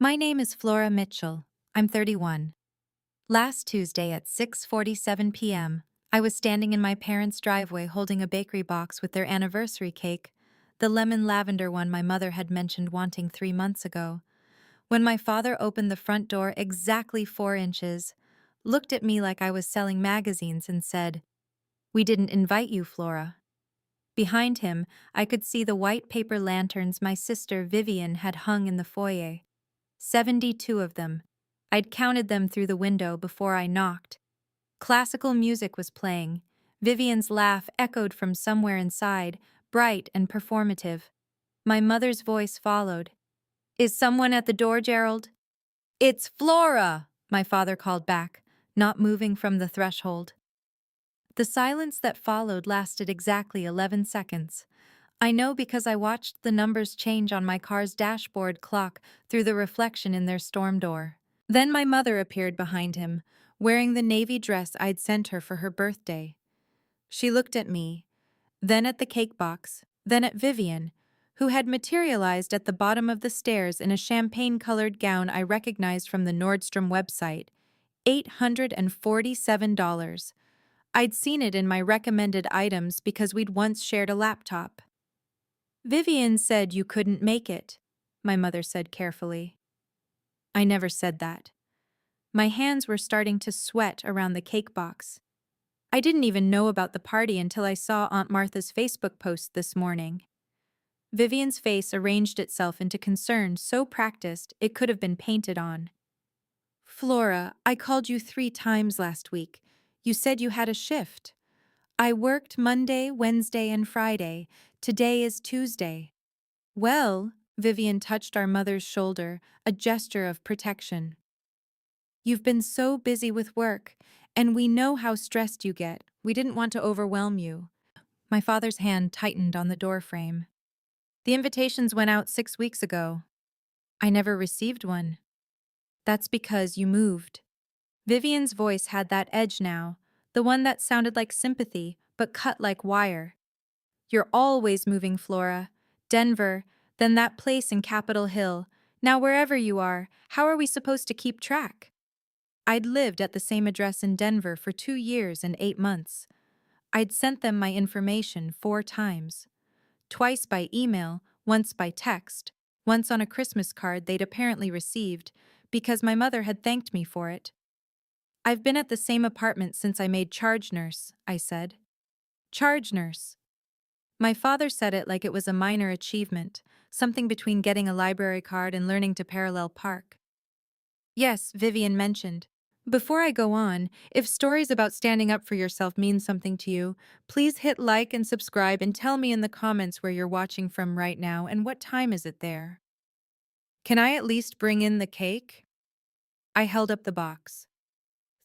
My name is Flora Mitchell. I'm 31. Last Tuesday at 6:47 p.m., I was standing in my parents' driveway holding a bakery box with their anniversary cake, the lemon lavender one my mother had mentioned wanting 3 months ago, when my father opened the front door exactly 4 inches, looked at me like I was selling magazines and said, "We didn't invite you, Flora." Behind him, I could see the white paper lanterns my sister Vivian had hung in the foyer. 72 of them. I'd counted them through the window before I knocked. Classical music was playing. Vivian's laugh echoed from somewhere inside, bright and performative. My mother's voice followed. "Is someone at the door, Gerald?" "It's Flora," my father called back, not moving from the threshold. The silence that followed lasted exactly 11 seconds. I know because I watched the numbers change on my car's dashboard clock through the reflection in their storm door. Then my mother appeared behind him, wearing the navy dress I'd sent her for her birthday. She looked at me, then at the cake box, then at Vivian, who had materialized at the bottom of the stairs in a champagne-colored gown I recognized from the Nordstrom website. $847. I'd seen it in my recommended items because we'd once shared a laptop. "Vivian said you couldn't make it," my mother said carefully. I never said that. My hands were starting to sweat around the cake box. I didn't even know about the party until I saw Aunt Martha's Facebook post this morning. Vivian's face arranged itself into concern so practiced it could have been painted on. "Flora, I called you 3 times last week. You said you had a shift. I worked Monday, Wednesday, and Friday. Today is Tuesday." "Well," Vivian touched our mother's shoulder, a gesture of protection. "You've been so busy with work, and we know how stressed you get. We didn't want to overwhelm you." My father's hand tightened on the doorframe. "The invitations went out 6 weeks ago. I never received one." "That's because you moved." Vivian's voice had that edge now, the one that sounded like sympathy, but cut like wire. "You're always moving, Flora. Denver, then that place in Capitol Hill. Now wherever you are, how are we supposed to keep track?" I'd lived at the same address in Denver for 2 years and 8 months. I'd sent them my information 4 times. Twice by email, once by text, once on a Christmas card they'd apparently received, because my mother had thanked me for it. "I've been at the same apartment since I made charge nurse," I said. "Charge nurse." My father said it like it was a minor achievement, something between getting a library card and learning to parallel park. "Yes," Vivian mentioned. "Before I go on, if stories about standing up for yourself mean something to you, please hit like and subscribe and tell me in the comments where you're watching from right now and what time is it there. Can I at least bring in the cake?" I held up the box.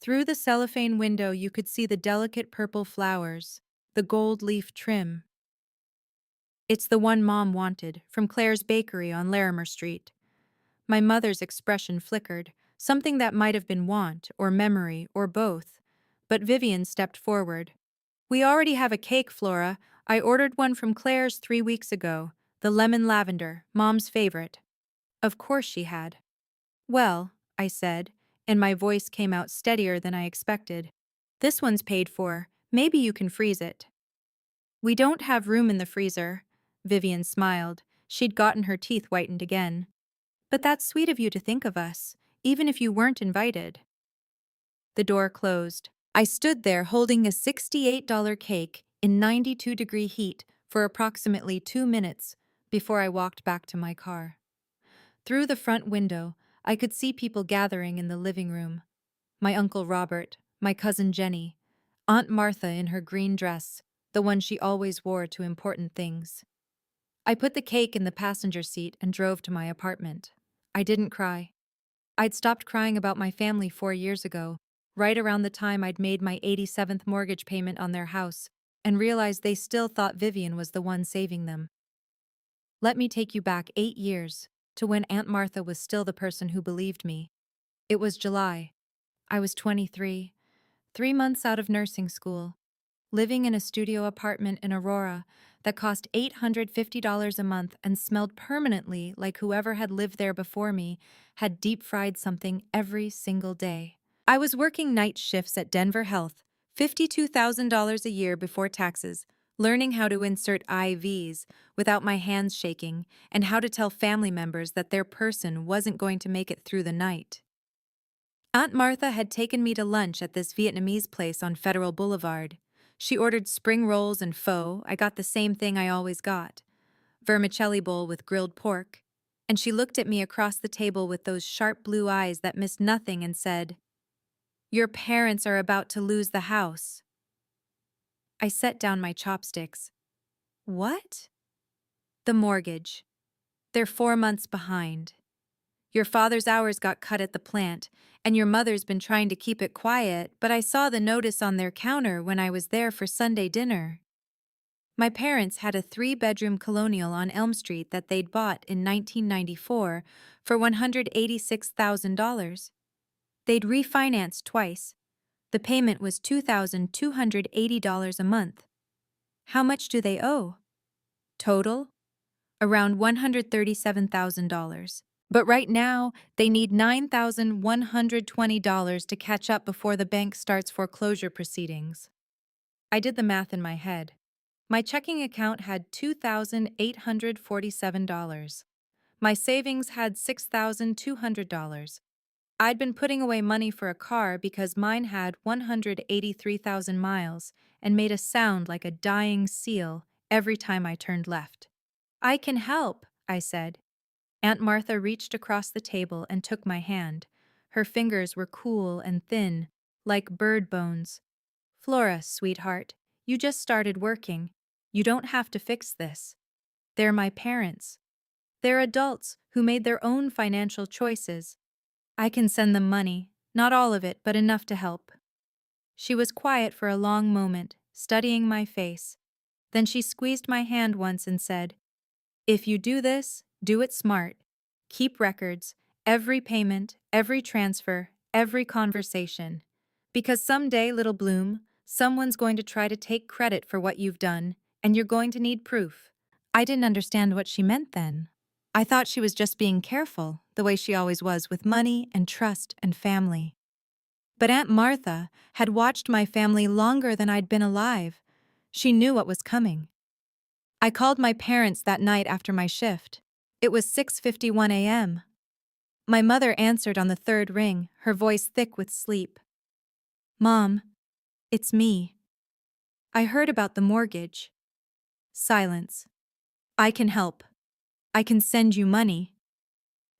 Through the cellophane window you could see the delicate purple flowers, the gold leaf trim. "It's the one Mom wanted, from Claire's Bakery on Larimer Street." My mother's expression flickered, something that might have been want or memory or both. But Vivian stepped forward. "We already have a cake, Flora. I ordered one from Claire's 3 weeks ago, the lemon lavender, Mom's favorite." Of course she had. "Well," I said, and my voice came out steadier than I expected. "This one's paid for. Maybe you can freeze it." "We don't have room in the freezer." Vivian smiled. She'd gotten her teeth whitened again. "But that's sweet of you to think of us, even if you weren't invited." The door closed. I stood there holding a $68 cake in 92-degree heat for approximately 2 minutes before I walked back to my car. Through the front window, I could see people gathering in the living room. My Uncle Robert, my cousin Jenny, Aunt Martha in her green dress, the one she always wore to important things. I put the cake in the passenger seat and drove to my apartment. I didn't cry. I'd stopped crying about my family 4 years ago, right around the time I'd made my 87th mortgage payment on their house, and realized they still thought Vivian was the one saving them. Let me take you back 8 years, to when Aunt Martha was still the person who believed me. It was July. I was 23, 3 months out of nursing school, living in a studio apartment in Aurora, that cost $850 a month and smelled permanently like whoever had lived there before me had deep fried something every single day. I was working night shifts at Denver Health, $52,000 a year before taxes, learning how to insert IVs without my hands shaking and how to tell family members that their person wasn't going to make it through the night. Aunt Martha had taken me to lunch at this Vietnamese place on Federal Boulevard. She ordered spring rolls and pho. I got the same thing I always got, vermicelli bowl with grilled pork. And she looked at me across the table with those sharp blue eyes that missed nothing and said, "Your parents are about to lose the house." I set down my chopsticks. What? The mortgage. They're 4 months behind. Your father's hours got cut at the plant, and your mother's been trying to keep it quiet, but I saw the notice on their counter when I was there for Sunday dinner. My parents had a 3-bedroom colonial on Elm Street that they'd bought in 1994 for $186,000. They'd refinanced twice. The payment was $2,280 a month. How much do they owe? Total? Around $137,000. But right now, they need $9,120 to catch up before the bank starts foreclosure proceedings. I did the math in my head. My checking account had $2,847. My savings had $6,200. I'd been putting away money for a car because mine had 183,000 miles and made a sound like a dying seal every time I turned left. "I can help," I said. Aunt Martha reached across the table and took my hand. Her fingers were cool and thin, like bird bones. "Flora, sweetheart, you just started working. You don't have to fix this. They're my parents. They're adults who made their own financial choices. I can send them money, not all of it, but enough to help." She was quiet for a long moment, studying my face. Then she squeezed my hand once and said, "If you do this, do it smart. Keep records, every payment, every transfer, every conversation. Because someday, little Bloom, someone's going to try to take credit for what you've done, and you're going to need proof." I didn't understand what she meant then. I thought she was just being careful, the way she always was with money and trust and family. But Aunt Martha had watched my family longer than I'd been alive. She knew what was coming. I called my parents that night after my shift. It was 6:51 a.m. My mother answered on the third ring, her voice thick with sleep. "Mom, it's me. I heard about the mortgage." Silence. "I can help. I can send you money."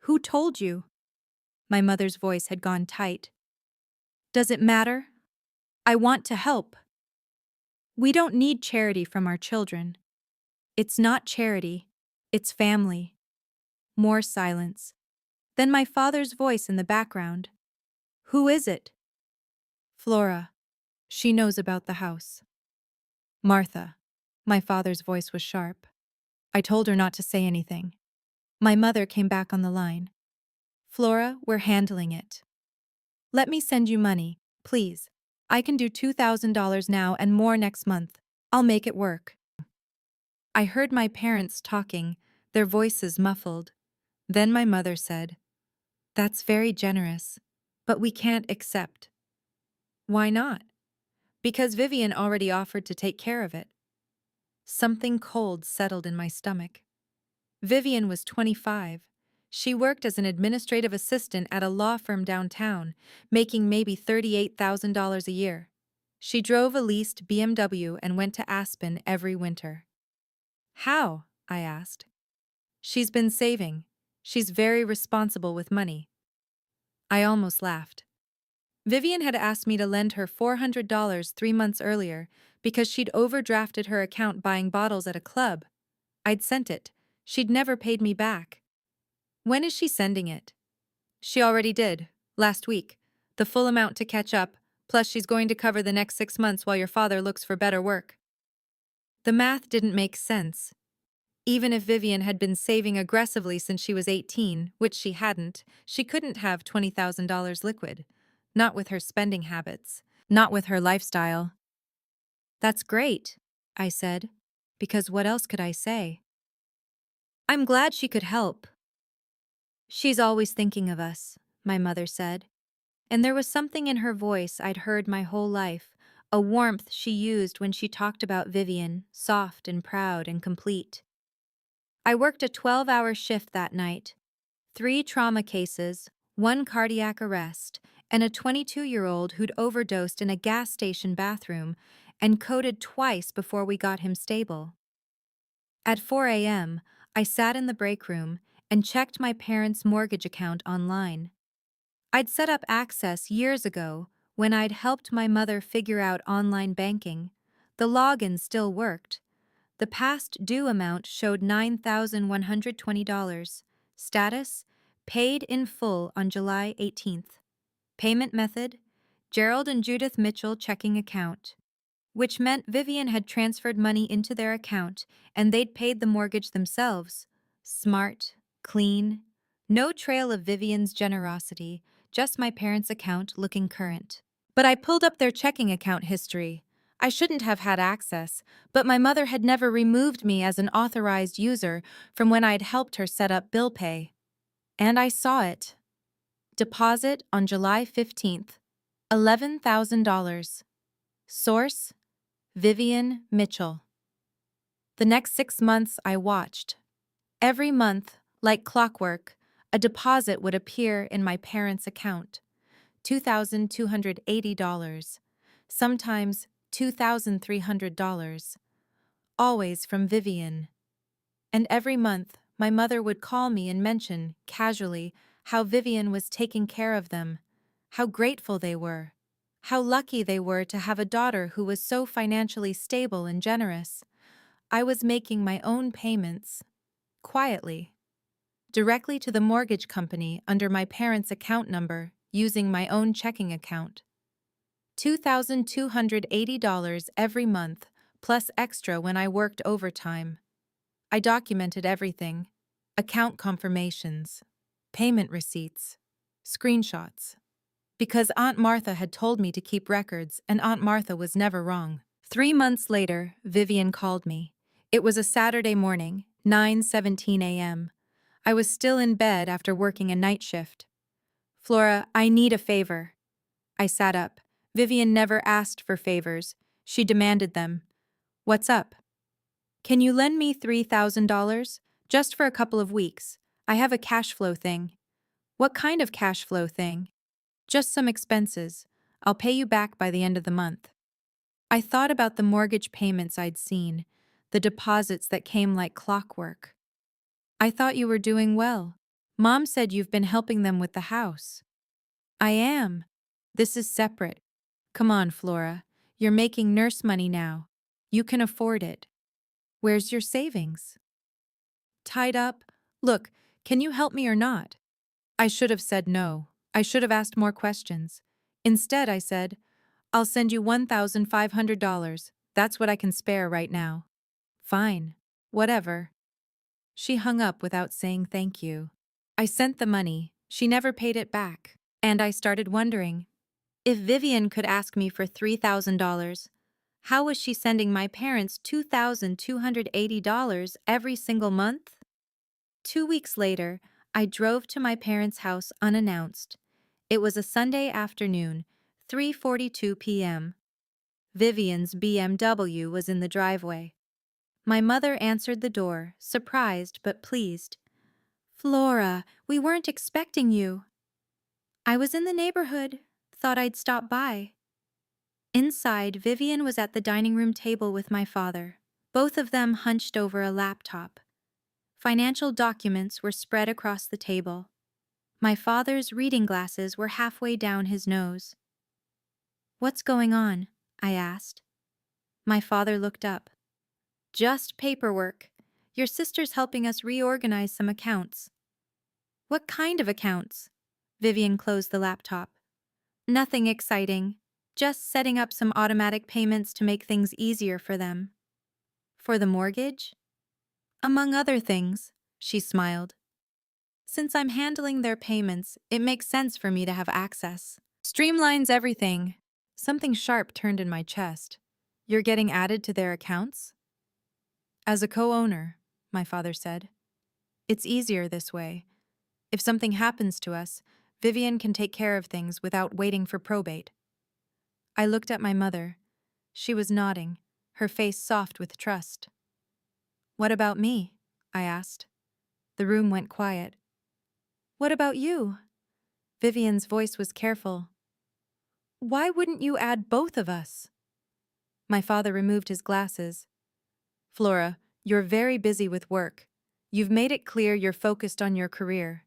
"Who told you?" My mother's voice had gone tight. "Does it matter? I want to help. We don't need charity from our children. It's not charity, it's family." More silence. Then my father's voice in the background. "Who is it?" "Flora. She knows about the house." "Martha." My father's voice was sharp. I told her not to say anything. My mother came back on the line. "Flora, we're handling it. Let me send you money, please. I can do $2,000 now and more next month. I'll make it work." I heard my parents talking, their voices muffled. Then my mother said, "That's very generous, but we can't accept." "Why not?" "Because Vivian already offered to take care of it." Something cold settled in my stomach. Vivian was 25. She worked as an administrative assistant at a law firm downtown, making maybe $38,000 a year. She drove a leased BMW and went to Aspen every winter. "How?" I asked. "She's been saving. She's very responsible with money." I almost laughed. Vivian had asked me to lend her $400 3 months earlier because she'd overdrafted her account buying bottles at a club. I'd sent it. She'd never paid me back. "When is she sending it?" "She already did, last week. The full amount to catch up, plus she's going to cover the next 6 months while your father looks for better work." The math didn't make sense. Even if Vivian had been saving aggressively since she was 18, which she hadn't, she couldn't have $20,000 liquid. Not with her spending habits. Not with her lifestyle. "That's great," I said. because what else could I say? I'm glad she could help. She's always thinking of us, my mother said, and there was something in her voice I'd heard my whole life, a warmth she used when she talked about Vivian, soft and proud and complete. I worked a 12-hour shift that night. 3 trauma cases, 1 cardiac arrest, and a 22-year-old who'd overdosed in a gas station bathroom and coded twice before we got him stable. At 4 a.m., I sat in the break room and checked my parents' mortgage account online. I'd set up access years ago when I'd helped my mother figure out online banking. The login still worked. The past due amount showed $9,120. Status: paid in full on July 18th. Payment method: Gerald and Judith Mitchell checking account. Which meant Vivian had transferred money into their account and they'd paid the mortgage themselves. Smart, clean, no trail of Vivian's generosity, just my parents' account looking current. But I pulled up their checking account history. I shouldn't have had access, but my mother had never removed me as an authorized user from when I'd helped her set up bill pay. And I saw it. Deposit on July 15th. $11,000. Source: Vivian Mitchell. The next 6 months I watched. Every month, like clockwork, a deposit would appear in my parents' account. $2,280. Sometimes $2,300. Always from Vivian. And every month, my mother would call me and mention, casually, how Vivian was taking care of them, how grateful they were, how lucky they were to have a daughter who was so financially stable and generous. I was making my own payments, quietly, directly to the mortgage company under my parents' account number, using my own checking account. $2,280 every month, plus extra when I worked overtime. I documented everything: account confirmations, payment receipts, screenshots. Because Aunt Martha had told me to keep records, and Aunt Martha was never wrong. 3 months later, Vivian called me. It was a Saturday morning, 9:17 a.m. I was still in bed after working a night shift. "Flora, I need a favor." I sat up. Vivian never asked for favors. She demanded them. "What's up?" "Can you lend me $3,000? Just for a couple of weeks. I have a cash flow thing." "What kind of cash flow thing?" "Just some expenses. I'll pay you back by the end of the month." I thought about the mortgage payments I'd seen, the deposits that came like clockwork. "I thought you were doing well. Mom said you've been helping them with the house." "I am. This is separate. Come on, Flora. You're making nurse money now. You can afford it. Where's your savings?" "Tied up. Look, can you help me or not?" I should have said no. I should have asked more questions. Instead, I said, "I'll send you $1,500. That's what I can spare right now." "Fine. Whatever." She hung up without saying thank you. I sent the money. She never paid it back. And I started wondering, if Vivian could ask me for $3,000, how was she sending my parents $2,280 every single month? 2 weeks later, I drove to my parents' house unannounced. It was a Sunday afternoon, 3:42 p.m. Vivian's BMW was in the driveway. My mother answered the door, surprised but pleased. "Flora, we weren't expecting you." "I was in the neighborhood. Thought I'd stop by." Inside, Vivian was at the dining room table with my father, both of them hunched over a laptop. Financial documents were spread across the table. My father's reading glasses were halfway down his nose. "What's going on?" I asked. My father looked up. "Just paperwork. Your sister's helping us reorganize some accounts." "What kind of accounts?" Vivian closed the laptop. "Nothing exciting. Just setting up some automatic payments to make things easier for them." "For the mortgage?" "Among other things," she smiled. "Since I'm handling their payments, it makes sense for me to have access. Streamlines everything." Something sharp turned in my chest. "You're getting added to their accounts?" As a co-owner, my father said. It's easier this way. If something happens to us, Vivian can take care of things without waiting for probate. I looked at my mother. She was nodding, her face soft with trust. What about me? I asked. The room went quiet. What about you? Vivian's voice was careful. Why wouldn't you add both of us? My father removed his glasses. Flora, you're very busy with work. You've made it clear you're focused on your career.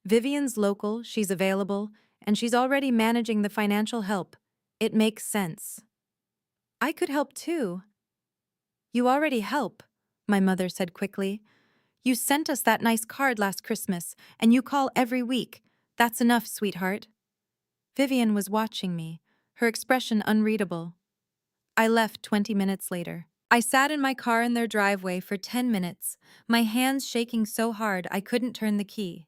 Vivian's local, she's available, and she's already managing the financial help. It makes sense. I could help too. You already help, my mother said quickly. You sent us that nice card last Christmas, and you call every week. That's enough, sweetheart. Vivian was watching me, her expression unreadable. I left 20 minutes later. I sat in my car in their driveway for 10 minutes, my hands shaking so hard I couldn't turn the key.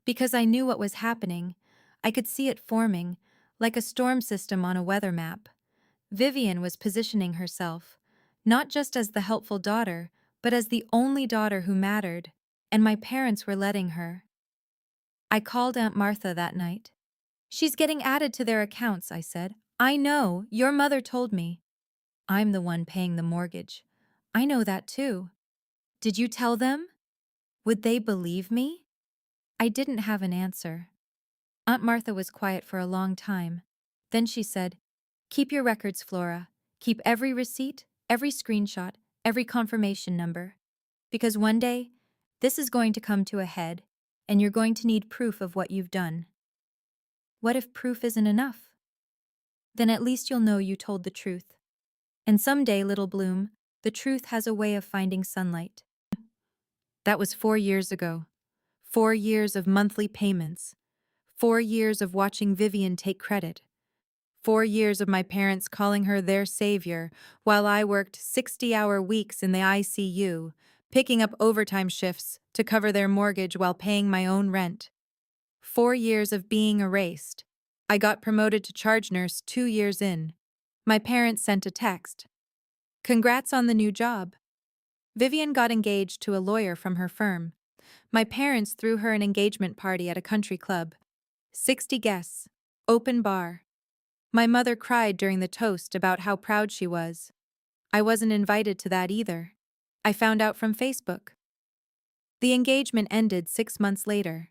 Because I knew what was happening, I could see it forming, like a storm system on a weather map. Vivian was positioning herself, not just as the helpful daughter, but as the only daughter who mattered, and my parents were letting her. I called Aunt Martha that night. She's getting added to their accounts, I said. I know, your mother told me. I'm the one paying the mortgage. I know that too. Did you tell them? Would they believe me? I didn't have an answer. Aunt Martha was quiet for a long time. Then she said, Keep your records, Flora. Keep every receipt, every screenshot, every confirmation number. Because one day, this is going to come to a head, and you're going to need proof of what you've done. What if proof isn't enough? Then at least you'll know you told the truth. And someday, little Bloom, the truth has a way of finding sunlight. That was 4 years ago. 4 years of monthly payments. 4 years of watching Vivian take credit. 4 years of my parents calling her their savior, while I worked 60-hour weeks in the ICU, picking up overtime shifts to cover their mortgage while paying my own rent. 4 years of being erased. I got promoted to charge nurse 2 years in. My parents sent a text. Congrats on the new job. Vivian got engaged to a lawyer from her firm. My parents threw her an engagement party at a country club. 60 guests. Open bar. My mother cried during the toast about how proud she was. I wasn't invited to that either. I found out from Facebook. The engagement ended 6 months later.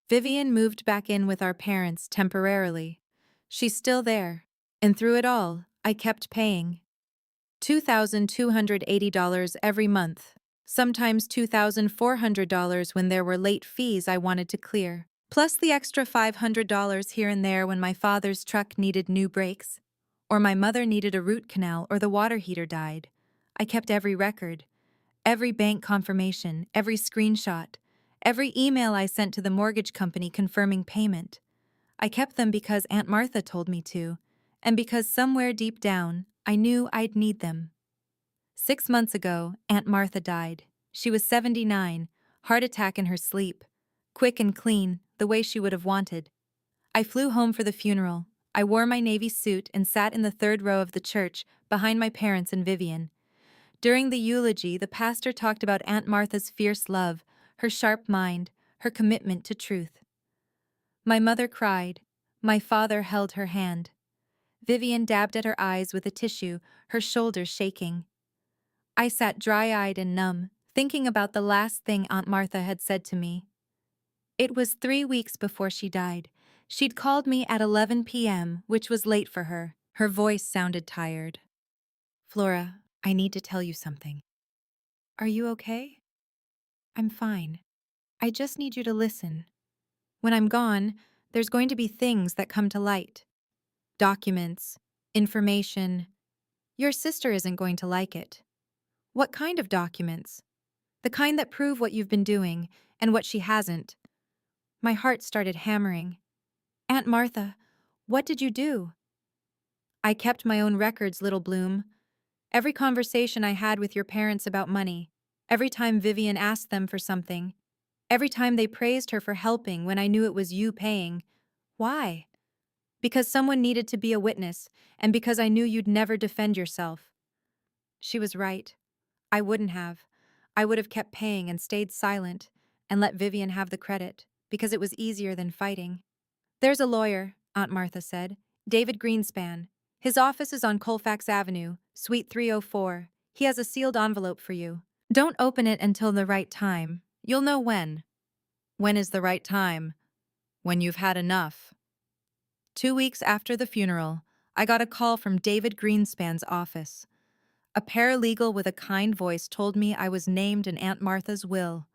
Vivian moved back in with our parents temporarily. She's still there. And through it all, I kept paying. $2,280 every month. Sometimes $2,400 when there were late fees I wanted to clear. Plus the extra $500 here and there when my father's truck needed new brakes, or my mother needed a root canal or the water heater died. I kept every record, every bank confirmation, every screenshot, every email I sent to the mortgage company confirming payment. I kept them because Aunt Martha told me to, and because somewhere deep down, I knew I'd need them. 6 months ago, Aunt Martha died. She was 79, heart attack in her sleep. Quick and clean, the way she would have wanted. I flew home for the funeral. I wore my navy suit and sat in the third row of the church, behind my parents and Vivian. During the eulogy, the pastor talked about Aunt Martha's fierce love, her sharp mind, her commitment to truth. My mother cried. My father held her hand. Vivian dabbed at her eyes with a tissue, her shoulders shaking. I sat dry-eyed and numb, thinking about the last thing Aunt Martha had said to me. It was 3 weeks before she died. She'd called me at 11 p.m., which was late for her. Her voice sounded tired. Flora, I need to tell you something. Are you okay? I'm fine. I just need you to listen. When I'm gone, there's going to be things that come to light. Documents, information. Your sister isn't going to like it. What kind of documents? The kind that prove what you've been doing and what she hasn't. My heart started hammering. Aunt Martha, what did you do? I kept my own records, little Bloom. Every conversation I had with your parents about money, every time Vivian asked them for something, every time they praised her for helping when I knew it was you paying. Why? Because someone needed to be a witness, and because I knew you'd never defend yourself. She was right. I wouldn't have. I would have kept paying and stayed silent and let Vivian have the credit because it was easier than fighting. There's a lawyer, Aunt Martha said. David Greenspan. His office is on Colfax Avenue, Suite 304. He has a sealed envelope for you. Don't open it until the right time. You'll know when. When is the right time? When you've had enough. 2 weeks after the funeral, I got a call from David Greenspan's office. A paralegal with a kind voice told me I was named in Aunt Martha's will.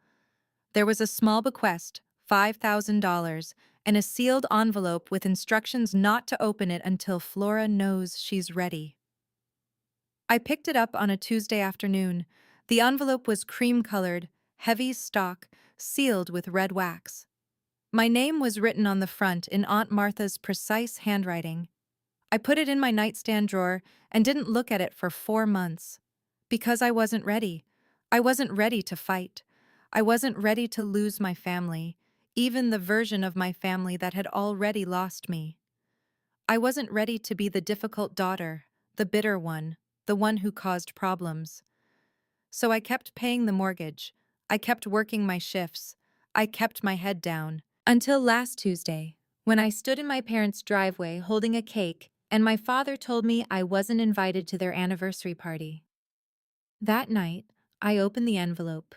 There was a small bequest, $5,000, and a sealed envelope with instructions not to open it until Flora knows she's ready. I picked it up on a Tuesday afternoon. The envelope was cream-colored, heavy stock, sealed with red wax. My name was written on the front in Aunt Martha's precise handwriting. I put it in my nightstand drawer and didn't look at it for 4 months. Because I wasn't ready. I wasn't ready to fight. I wasn't ready to lose my family, even the version of my family that had already lost me. I wasn't ready to be the difficult daughter, the bitter one, the one who caused problems. So I kept paying the mortgage. I kept working my shifts. I kept my head down. Until last Tuesday, when I stood in my parents' driveway holding a cake and my father told me I wasn't invited to their anniversary party. That night, I opened the envelope.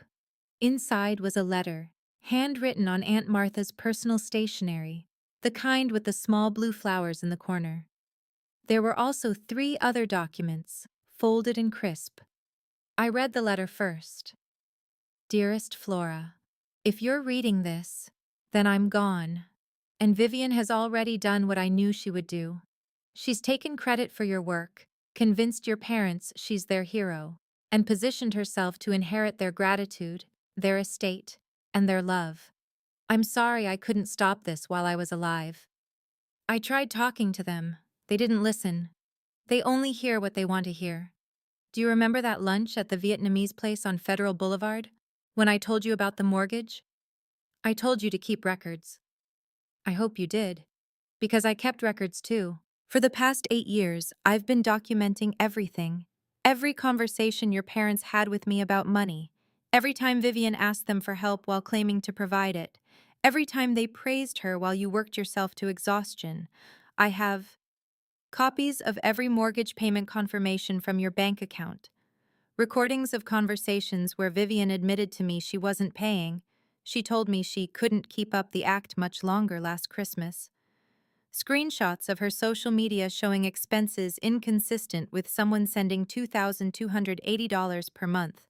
Inside was a letter, handwritten on Aunt Martha's personal stationery, the kind with the small blue flowers in the corner. There were also 3 other documents, folded and crisp. I read the letter first. Dearest Flora, if you're reading this, then I'm gone. And Vivian has already done what I knew she would do. She's taken credit for your work, convinced your parents she's their hero, and positioned herself to inherit their gratitude, their estate, and their love. I'm sorry I couldn't stop this while I was alive. I tried talking to them. They didn't listen. They only hear what they want to hear. Do you remember that lunch at the Vietnamese place on Federal Boulevard, when I told you about the mortgage? I told you to keep records. I hope you did. Because I kept records too. For the past 8 years, I've been documenting everything. Every conversation your parents had with me about money. Every time Vivian asked them for help while claiming to provide it. Every time they praised her while you worked yourself to exhaustion. I have copies of every mortgage payment confirmation from your bank account. Recordings of conversations where Vivian admitted to me she wasn't paying. She told me she couldn't keep up the act much longer last Christmas. Screenshots of her social media showing expenses inconsistent with someone sending $2,280 per month.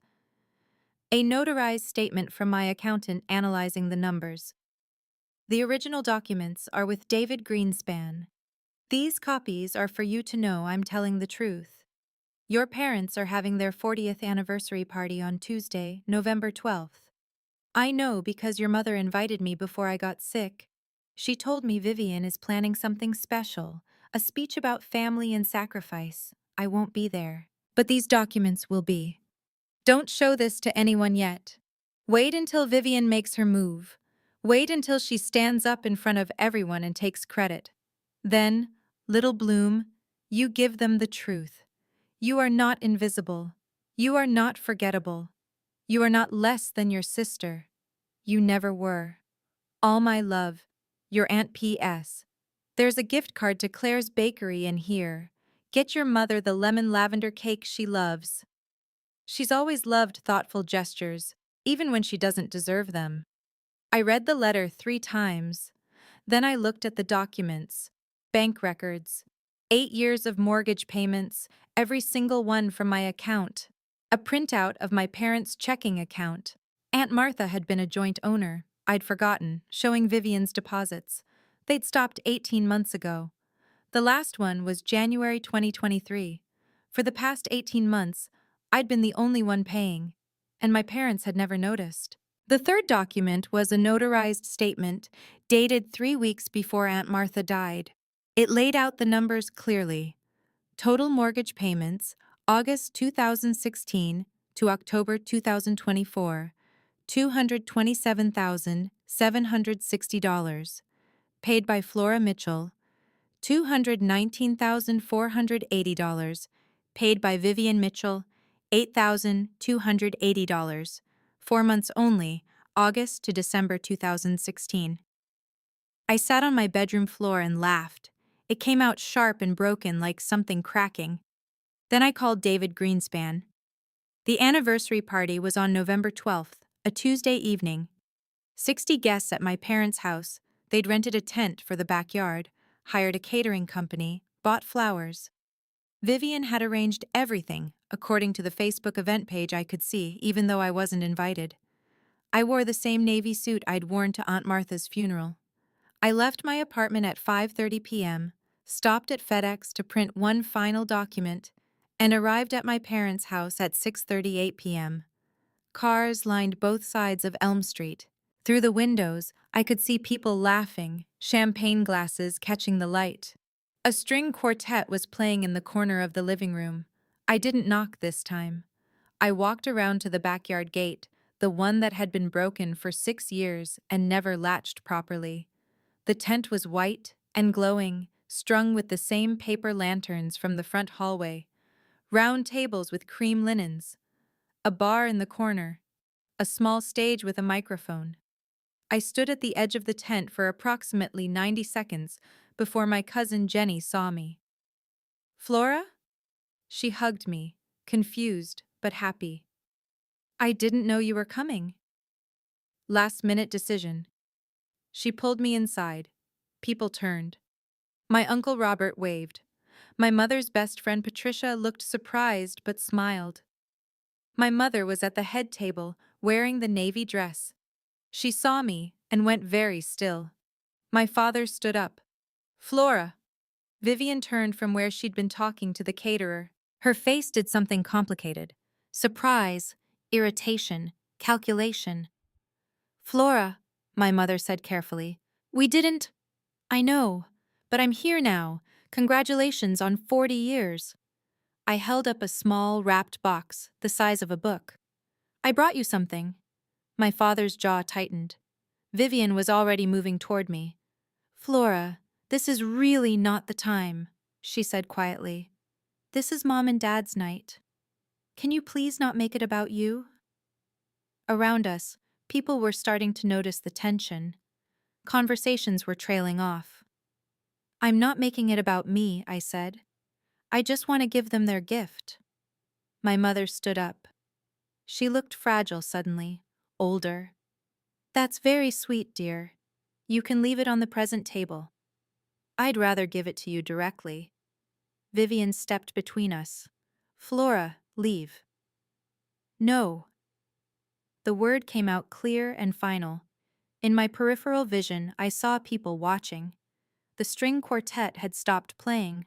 A notarized statement from my accountant analyzing the numbers. The original documents are with David Greenspan. These copies are for you to know I'm telling the truth. Your parents are having their 40th anniversary party on Tuesday, November 12th. I know because your mother invited me before I got sick. She told me Vivian is planning something special, a speech about family and sacrifice. I won't be there, but these documents will be. Don't show this to anyone yet. Wait until Vivian makes her move. Wait until she stands up in front of everyone and takes credit. Then, little Bloom, you give them the truth. You are not invisible. You are not forgettable. You are not less than your sister. You never were. All my love, your Aunt P.S. There's a gift card to Claire's Bakery in here. Get your mother the lemon lavender cake she loves. She's always loved thoughtful gestures, even when she doesn't deserve them. I read the letter 3 times. Then I looked at the documents, bank records, 8 years of mortgage payments, every single one from my account, a printout of my parents' checking account. Aunt Martha had been a joint owner, I'd forgotten, showing Vivian's deposits. They'd stopped 18 months ago. The last one was January 2023. For the past 18 months, I'd been the only one paying, and my parents had never noticed. The third document was a notarized statement dated 3 weeks before Aunt Martha died. It laid out the numbers clearly. Total mortgage payments, August 2016 to October 2024, $227,760. Paid by Flora Mitchell, $219,480. Paid by Vivian Mitchell, $8,280. 4 months only, August to December 2016. I sat on my bedroom floor and laughed. It came out sharp and broken like something cracking. Then I called David Greenspan. The anniversary party was on November 12th, a Tuesday evening. 60 guests at my parents' house. They'd rented a tent for the backyard, hired a catering company, bought flowers. Vivian had arranged everything, according to the Facebook event page I could see, even though I wasn't invited. I wore the same navy suit I'd worn to Aunt Martha's funeral. I left my apartment at 5:30 p.m., stopped at FedEx to print one final document, and arrived at my parents' house at 6:38 p.m. Cars lined both sides of Elm Street. Through the windows, I could see people laughing, champagne glasses catching the light. A string quartet was playing in the corner of the living room. I didn't knock this time. I walked around to the backyard gate, the one that had been broken for 6 years and never latched properly. The tent was white and glowing, strung with the same paper lanterns from the front hallway. Round tables with cream linens. A bar in the corner. A small stage with a microphone. I stood at the edge of the tent for approximately 90 seconds before my cousin Jenny saw me. "Flora?" She hugged me, confused but happy. "I didn't know you were coming." Last-minute decision. She pulled me inside. People turned. My Uncle Robert waved. My mother's best friend Patricia looked surprised but smiled. My mother was at the head table, wearing the navy dress. She saw me and went very still. My father stood up. "Flora." Vivian turned from where she'd been talking to the caterer. Her face did something complicated. Surprise, irritation, calculation. "Flora," my mother said carefully. "We didn't—" "I know, but I'm here now. Congratulations on 40 years. I held up a small, wrapped box, the size of a book. "I brought you something." My father's jaw tightened. Vivian was already moving toward me. "Flora, this is really not the time," she said quietly. "This is Mom and Dad's night. Can you please not make it about you?" Around us, people were starting to notice the tension. Conversations were trailing off. "I'm not making it about me," I said. "I just want to give them their gift." My mother stood up. She looked fragile suddenly, older. "That's very sweet, dear. You can leave it on the present table." "I'd rather give it to you directly." Vivian stepped between us. "Flora, leave." "No." The word came out clear and final. In my peripheral vision, I saw people watching. The string quartet had stopped playing.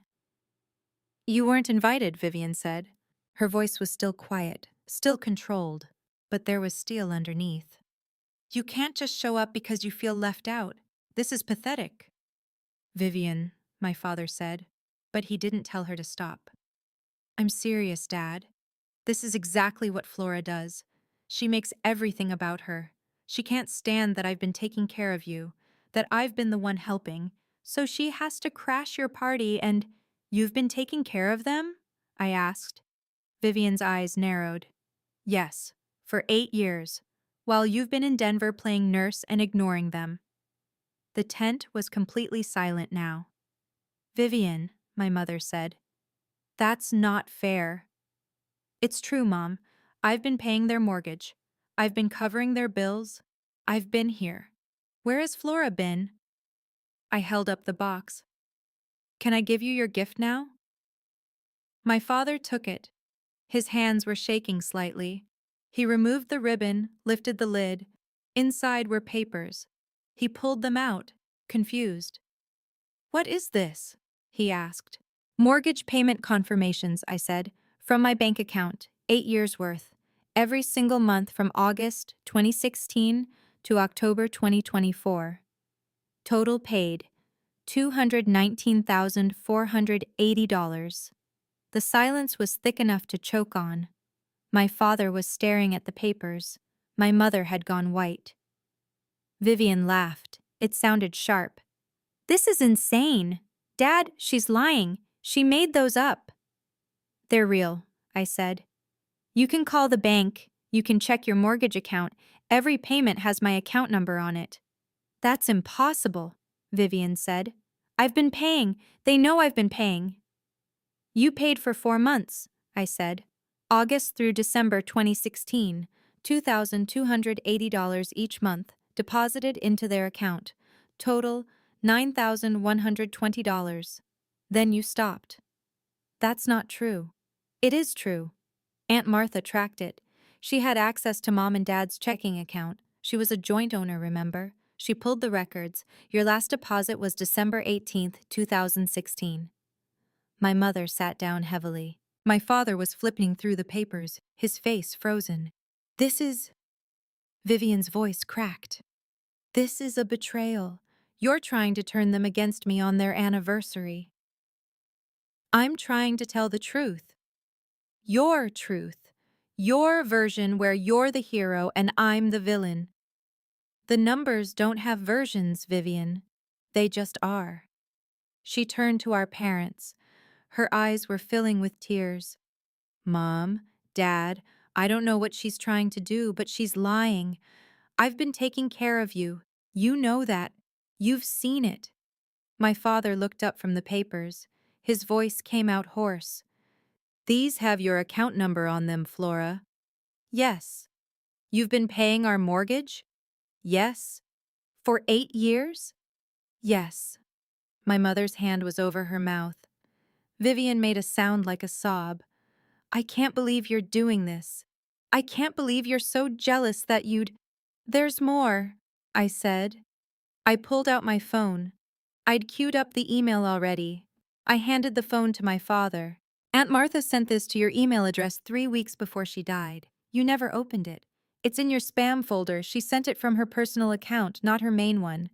"You weren't invited," Vivian said. Her voice was still quiet, still controlled, but there was steel underneath. "You can't just show up because you feel left out. This is pathetic." "Vivian," my father said, but he didn't tell her to stop. "I'm serious, Dad. This is exactly what Flora does. She makes everything about her. She can't stand that I've been taking care of you, that I've been the one helping, so she has to crash your party and—" "You've been taking care of them?" I asked. Vivian's eyes narrowed. "Yes, for 8 years, while you've been in Denver playing nurse and ignoring them." The tent was completely silent now. "Vivian," my mother said, "that's not fair." "It's true, Mom. I've been paying their mortgage. I've been covering their bills. I've been here. Where has Flora been?" I held up the box. "Can I give you your gift now?" My father took it. His hands were shaking slightly. He removed the ribbon, lifted the lid. Inside were papers. He pulled them out, confused. "What is this?" he asked. "Mortgage payment confirmations," I said, "from my bank account, 8 years' worth, every single month from August 2016 to October 2024. Total paid, $219,480. The silence was thick enough to choke on. My father was staring at the papers. My mother had gone white. Vivian laughed. It sounded sharp. "This is insane. Dad, she's lying. She made those up." "They're real," I said. You can call the bank, you can check your mortgage account, every payment has my account number on it. That's impossible, Vivian said. I've been paying. They know I've been paying. You paid for 4 months, I said. August through December 2016, $2,280 each month, deposited into their account. Total, $9,120. Then you stopped. That's not true. It is true. Aunt Martha tracked it. She had access to Mom and Dad's checking account. She was a joint owner, remember? She pulled the records. Your last deposit was December 18th, 2016. My mother sat down heavily. My father was flipping through the papers, his face frozen. This is... Vivian's voice cracked. This is a betrayal. You're trying to turn them against me on their anniversary. I'm trying to tell the truth. Your truth. Your version where you're the hero and I'm the villain. The numbers don't have versions, Vivian. They just are. She turned to our parents. Her eyes were filling with tears. Mom, Dad, I don't know what she's trying to do, but she's lying. I've been taking care of you. You know that. You've seen it. My father looked up from the papers. His voice came out hoarse. These have your account number on them, Flora. Yes. You've been paying our mortgage? Yes. For 8 years? Yes. My mother's hand was over her mouth. Vivian made a sound like a sob. I can't believe you're doing this. I can't believe you're so jealous that you'd... There's more, I said. I pulled out my phone. I'd queued up the email already. I handed the phone to my father. Aunt Martha sent this to your email address 3 weeks before she died. You never opened it. It's in your spam folder. She sent it from her personal account, not her main one.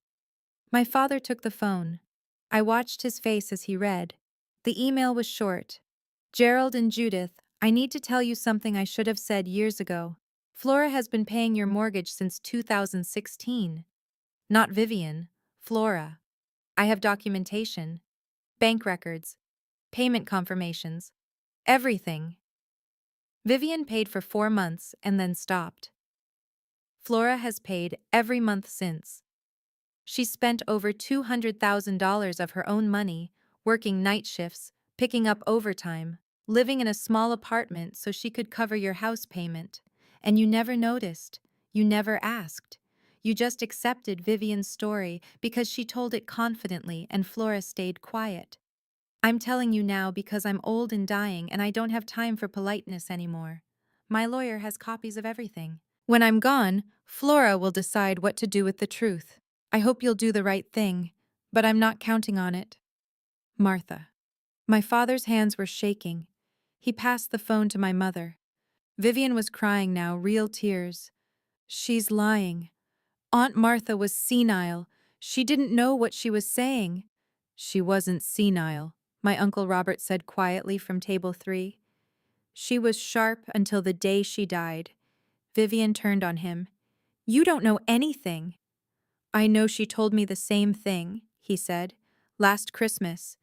My father took the phone. I watched his face as he read. The email was short. Gerald and Judith, I need to tell you something I should have said years ago. Flora has been paying your mortgage since 2016. Not Vivian, Flora. I have documentation, bank records, payment confirmations, everything. Vivian paid for 4 months and then stopped. Flora has paid every month since. She spent over $200,000 of her own money, working night shifts, picking up overtime, living in a small apartment so she could cover your house payment. And you never noticed. You never asked. You just accepted Vivian's story because she told it confidently and Flora stayed quiet. I'm telling you now because I'm old and dying and I don't have time for politeness anymore. My lawyer has copies of everything. When I'm gone, Flora will decide what to do with the truth. I hope you'll do the right thing, but I'm not counting on it. Martha. My father's hands were shaking. He passed the phone to my mother. Vivian was crying now, real tears. She's lying. Aunt Martha was senile. She didn't know what she was saying. She wasn't senile, my Uncle Robert said quietly from table 3. She was sharp until the day she died. Vivian turned on him. You don't know anything. I know she told me the same thing, he said. Last Christmas.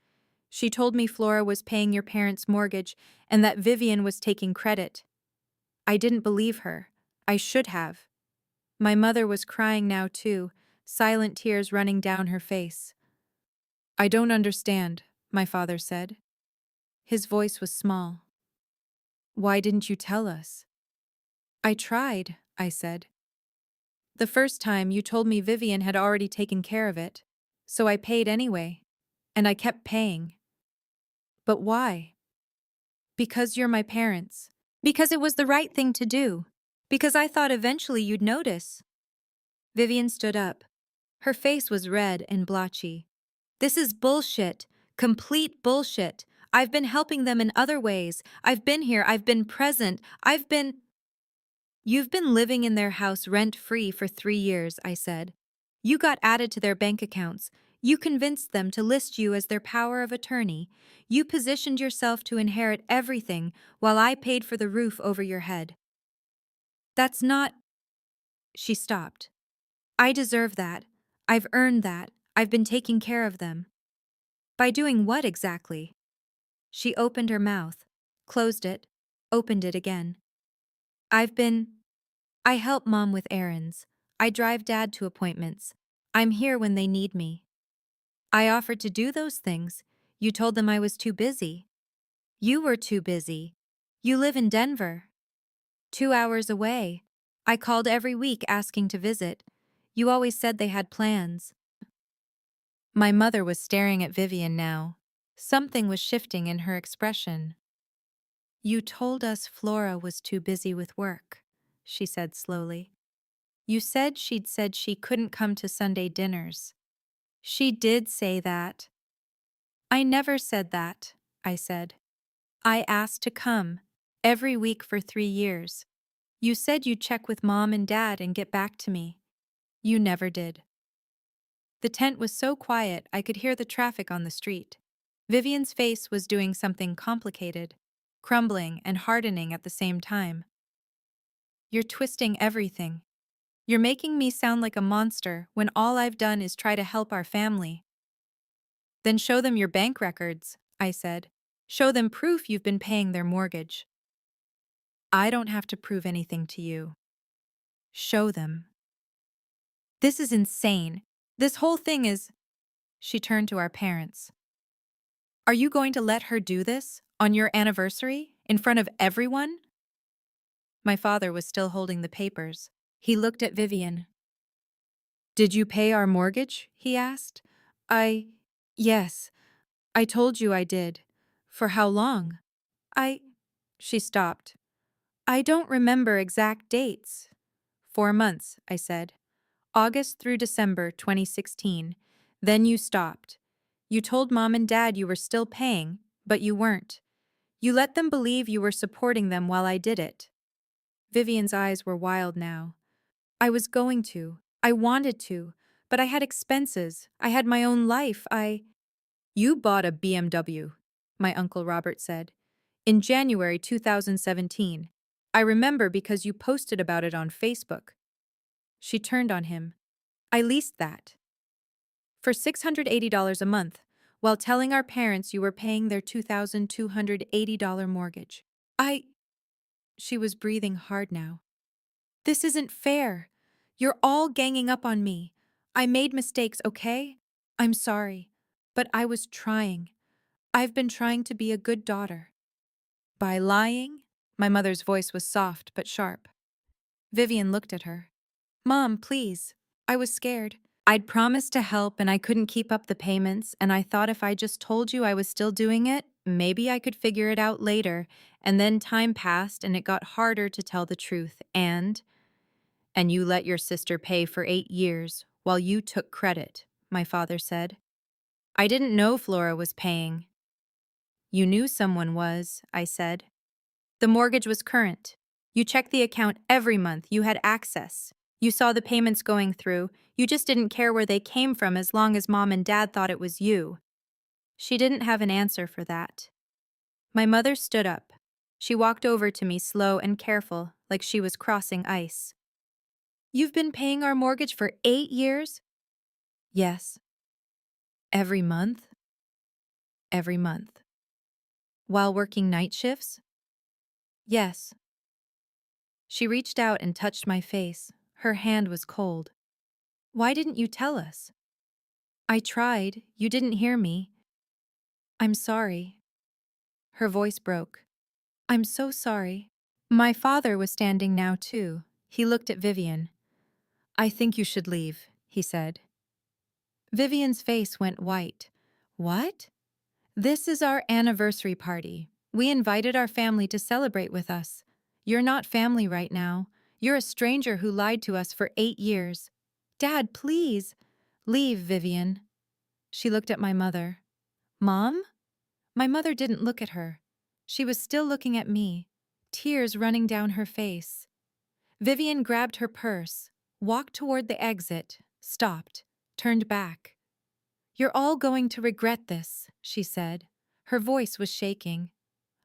She told me Flora was paying your parents' mortgage and that Vivian was taking credit. I didn't believe her. I should have. My mother was crying now too, silent tears running down her face. I don't understand, my father said. His voice was small. Why didn't you tell us? I tried, I said. The first time you told me Vivian had already taken care of it, so I paid anyway. And I kept paying. But why? Because you're my parents. Because it was the right thing to do. Because I thought eventually you'd notice. Vivian stood up. Her face was red and blotchy. This is bullshit. Complete bullshit. I've been helping them in other ways. I've been here. I've been present. You've been living in their house rent-free for 3 years, I said. You got added to their bank accounts. You convinced them to list you as their power of attorney. You positioned yourself to inherit everything while I paid for the roof over your head. That's not... She stopped. I deserve that. I've earned that. I've been taking care of them. By doing what exactly? She opened her mouth, closed it, opened it again. I've been. I help Mom with errands. I drive Dad to appointments. I'm here when they need me. I offered to do those things. You told them I was too busy. You were too busy. You live in Denver. 2 hours away. I called every week asking to visit. You always said they had plans. My mother was staring at Vivian now. Something was shifting in her expression. You told us Flora was too busy with work, she said slowly. You said she'd said she couldn't come to Sunday dinners. She did say that. I never said that, I said. I asked to come, every week for 3 years. You said you'd check with Mom and Dad and get back to me. You never did. The tent was so quiet I could hear the traffic on the street. Vivian's face was doing something complicated, crumbling and hardening at the same time. You're twisting everything. You're making me sound like a monster when all I've done is try to help our family. Then show them your bank records, I said. Show them proof you've been paying their mortgage. I don't have to prove anything to you. Show them. This is insane. This whole thing is. She turned to our parents. Are you going to let her do this? On your anniversary? In front of everyone? My father was still holding the papers. He looked at Vivian. Did you pay our mortgage? He asked. Yes. I told you I did. For how long? She stopped. I don't remember exact dates. 4 months, I said. August through December 2016. Then you stopped. You told Mom and Dad you were still paying, but you weren't. You let them believe you were supporting them while I did it. Vivian's eyes were wild now. I was going to. I wanted to. But I had expenses. I had my own life. You bought a BMW, my Uncle Robert said. In January 2017. I remember because you posted about it on Facebook. She turned on him. I leased that. For $680 a month, while telling our parents you were paying their $2,280 mortgage. She was breathing hard now. This isn't fair. You're all ganging up on me. I made mistakes, okay? I'm sorry. But I was trying. I've been trying to be a good daughter. By lying? My mother's voice was soft but sharp. Vivian looked at her. Mom, please. I was scared. I'd promised to help and I couldn't keep up the payments, and I thought if I just told you I was still doing it, maybe I could figure it out later. And then time passed and it got harder to tell the truth. And you let your sister pay for 8 years while you took credit, my father said. I didn't know Flora was paying. You knew someone was, I said. The mortgage was current. You checked the account every month. You had access. You saw the payments going through. You just didn't care where they came from as long as Mom and Dad thought it was you. She didn't have an answer for that. My mother stood up. She walked over to me slow and careful, like she was crossing ice. You've been paying our mortgage for 8 years? Yes. Every month? Every month. While working night shifts? Yes. She reached out and touched my face. Her hand was cold. Why didn't you tell us? I tried. You didn't hear me. I'm sorry. Her voice broke. I'm so sorry. My father was standing now, too. He looked at Vivian. I think you should leave, he said. Vivian's face went white. What? This is our anniversary party. We invited our family to celebrate with us. You're not family right now. You're a stranger who lied to us for 8 years. Dad, please. Leave, Vivian. She looked at my mother. Mom? My mother didn't look at her. She was still looking at me, tears running down her face. Vivian grabbed her purse, walked toward the exit, stopped, turned back. You're all going to regret this, she said. Her voice was shaking.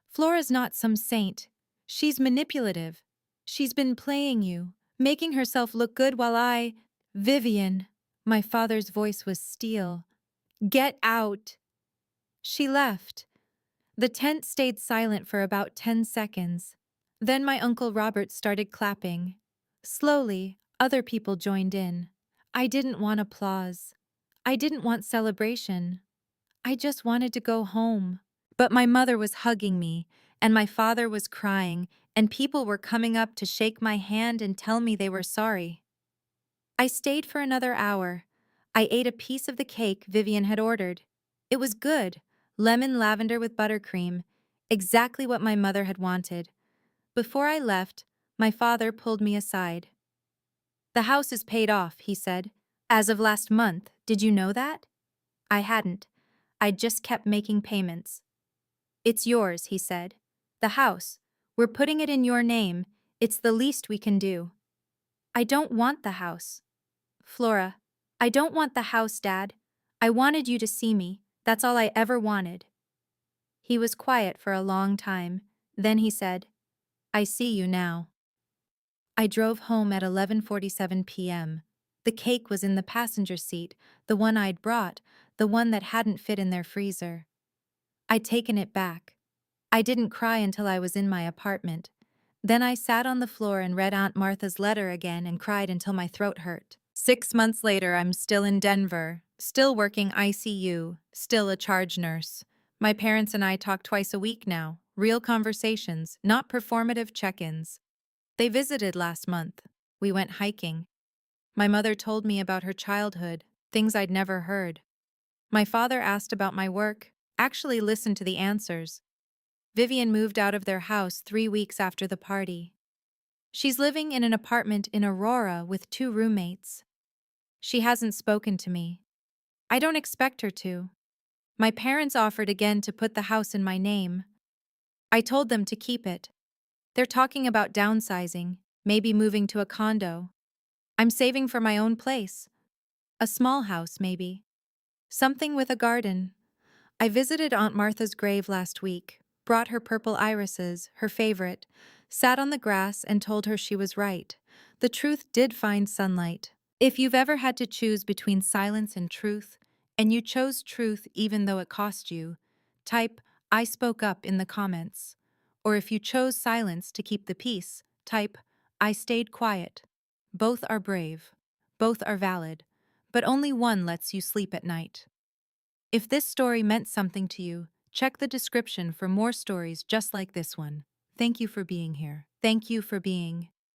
Flora's not some saint. She's manipulative. She's been playing you, making herself look good while Vivian. My father's voice was steel. Get out. She left. The tent stayed silent for about 10 seconds. Then my Uncle Robert started clapping. Slowly, other people joined in. I didn't want applause. I didn't want celebration. I just wanted to go home. But my mother was hugging me, and my father was crying, and people were coming up to shake my hand and tell me they were sorry. I stayed for another hour. I ate a piece of the cake Vivian had ordered. It was good, lemon lavender with buttercream, exactly what my mother had wanted. Before I left, my father pulled me aside. "The house is paid off," he said. "As of last month, did you know that?" I hadn't. I'd just kept making payments. "It's yours," he said. "The house. We're putting it in your name. It's the least we can do." "I don't want the house." "Flora, I don't want the house, Dad. I wanted you to see me. That's all I ever wanted." He was quiet for a long time. Then he said, "I see you now." I drove home at 11:47 p.m. The cake was in the passenger seat, the one I'd brought, the one that hadn't fit in their freezer. I'd taken it back. I didn't cry until I was in my apartment. Then I sat on the floor and read Aunt Martha's letter again and cried until my throat hurt. 6 months later, I'm still in Denver, still working ICU, still a charge nurse. My parents and I talk twice a week now, real conversations, not performative check-ins. They visited last month. We went hiking. My mother told me about her childhood, things I'd never heard. My father asked about my work, actually listened to the answers. Vivian moved out of their house 3 weeks after the party. She's living in an apartment in Aurora with 2 roommates. She hasn't spoken to me. I don't expect her to. My parents offered again to put the house in my name. I told them to keep it. They're talking about downsizing, maybe moving to a condo. I'm saving for my own place. A small house, maybe. Something with a garden. I visited Aunt Martha's grave last week, brought her purple irises, her favorite, sat on the grass and told her she was right. The truth did find sunlight. If you've ever had to choose between silence and truth, and you chose truth even though it cost you, type "I spoke up" in the comments. Or if you chose silence to keep the peace, type "I stayed quiet." Both are brave. Both are valid. But only one lets you sleep at night. If this story meant something to you, check the description for more stories just like this one. Thank you for being here. Thank you for being